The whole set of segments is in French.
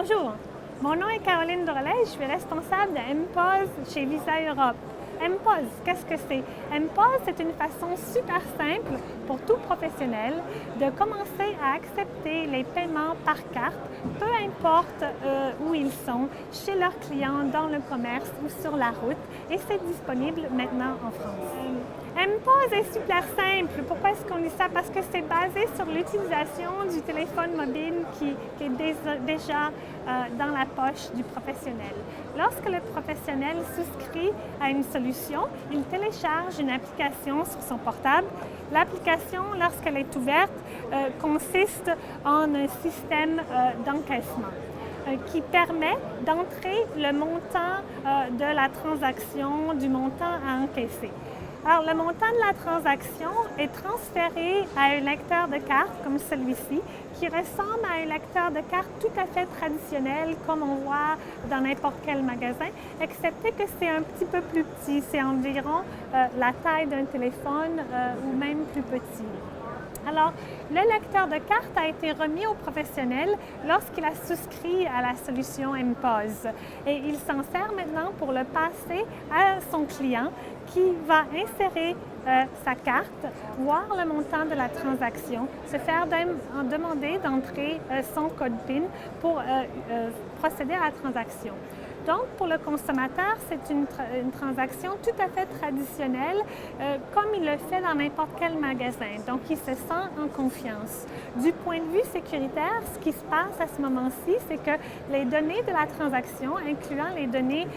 Bonjour, mon nom est Caroline Drolet, je suis responsable de MPOS chez Visa Europe. MPOS, qu'est-ce que c'est? MPOS, c'est une façon super simple pour tout professionnel de commencer à accepter les paiements par carte, peu importe où ils sont, chez leurs clients, dans le commerce ou sur la route, et c'est disponible maintenant en France. MPOS est super simple. Pourquoi est-ce qu'on dit ça? Parce que c'est basé sur l'utilisation du téléphone mobile qui est déjà dans la poche du professionnel. Lorsque le professionnel souscrit à une solution, il télécharge une application sur son portable. L'application, lorsqu'elle est ouverte, consiste en un système d'encaissement qui permet d'entrer le montant de la transaction, du montant à encaisser. Alors, le montant de la transaction est transféré à un lecteur de carte comme celui-ci, qui ressemble à un lecteur de carte tout à fait traditionnel, comme on voit dans n'importe quel magasin, excepté que c'est un petit peu plus petit. C'est environ la taille d'un téléphone ou même plus petit. Alors, le lecteur de carte a été remis au professionnel lorsqu'il a souscrit à la solution MPOS. Et il s'en sert maintenant pour le passer à son client qui va insérer sa carte, voir le montant de la transaction, se faire demander d'entrer son code PIN pour procéder à la transaction. Donc, pour le consommateur, c'est une transaction tout à fait traditionnelle, comme il le fait dans n'importe quel magasin. Donc, il se sent en confiance. Du point de vue sécuritaire, ce qui se passe à ce moment-ci, c'est que les données de la transaction, incluant les données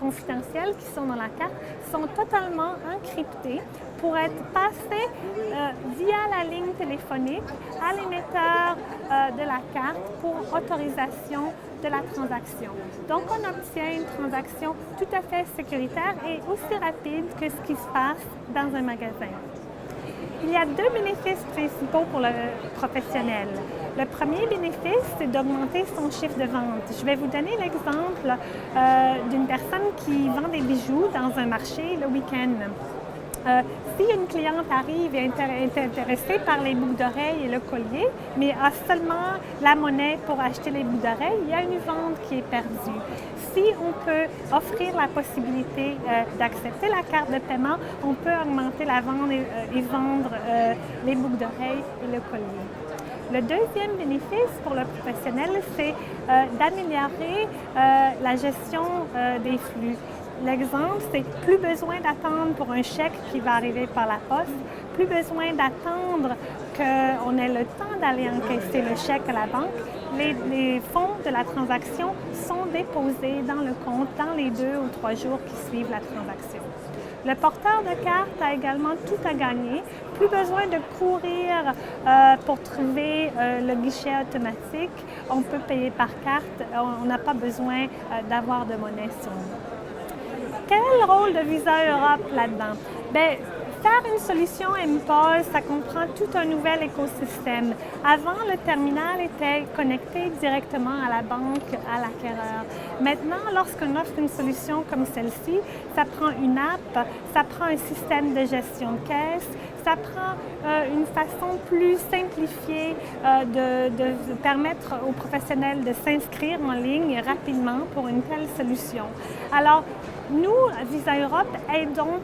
confidentielles qui sont dans la carte, sont totalement encryptées pour être passées via la ligne téléphonique à l'émetteur de la carte pour autorisation de la transaction. Donc, on obtient une transaction tout à fait sécuritaire et aussi rapide que ce qui se passe dans un magasin. Il y a deux bénéfices principaux pour le professionnel. Le premier bénéfice, c'est d'augmenter son chiffre de vente. Je vais vous donner l'exemple d'une personne qui vend des bijoux dans un marché le week-end. Si une cliente arrive et est intéressée par les boucles d'oreilles et le collier, mais a seulement la monnaie pour acheter les boucles d'oreilles, il y a une vente qui est perdue. Si on peut offrir la possibilité d'accepter la carte de paiement, on peut augmenter la vente et vendre les boucles d'oreilles et le collier. Le deuxième bénéfice pour le professionnel, c'est d'améliorer la gestion des flux. L'exemple, c'est plus besoin d'attendre pour un chèque qui va arriver par la poste, plus besoin d'attendre qu'on ait le temps d'aller encaisser le chèque à la banque. Les fonds de la transaction sont déposés dans le compte dans les 2 ou 3 jours qui suivent la transaction. Le porteur de carte a également tout à gagner. Plus besoin de courir pour trouver le guichet automatique. On peut payer par carte. On n'a pas besoin d'avoir de monnaie sur nous. Quel est le rôle de Visa Europe là-dedans? Bien, faire une solution MPOS, ça comprend tout un nouvel écosystème. Avant, le terminal était connecté directement à la banque, à l'acquéreur. Maintenant, lorsqu'on offre une solution comme celle-ci, ça prend une app, ça prend un système de gestion de caisse, ça prend une façon plus simplifiée de permettre aux professionnels de s'inscrire en ligne rapidement pour une telle solution. Alors, nous, à Visa Europe, aidons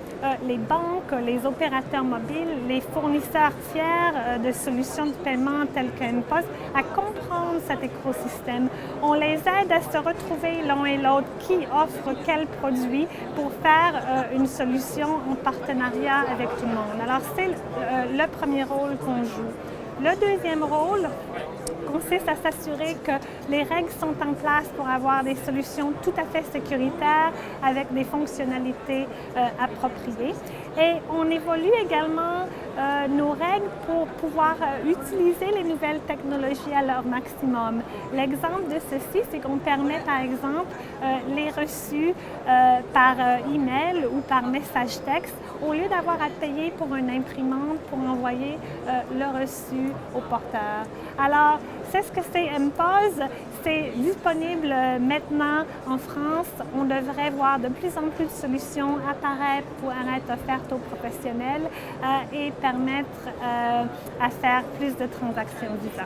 les banques, les opérateurs mobiles, les fournisseurs tiers de solutions de paiement telles que MPOS à comprendre cet écosystème. On les aide à se retrouver l'un et l'autre qui offre quel produit pour faire une solution en partenariat avec tout le monde. Alors, c'est le premier rôle qu'on joue. Le deuxième rôle consiste à s'assurer que les règles sont en place pour avoir des solutions tout à fait sécuritaires avec des fonctionnalités appropriées. Et on évolue également nos règles pour pouvoir utiliser les nouvelles technologies à leur maximum. L'exemple de ceci, c'est qu'on permet par exemple les reçus par email ou par message texte au lieu d'avoir à payer pour une imprimante pour envoyer le reçu au porteur. Alors, c'est ce que c'est MPOS. C'est disponible maintenant en France. On devrait voir de plus en plus de solutions apparaître pour être offertes aux professionnels et permettre à faire plus de transactions Visa.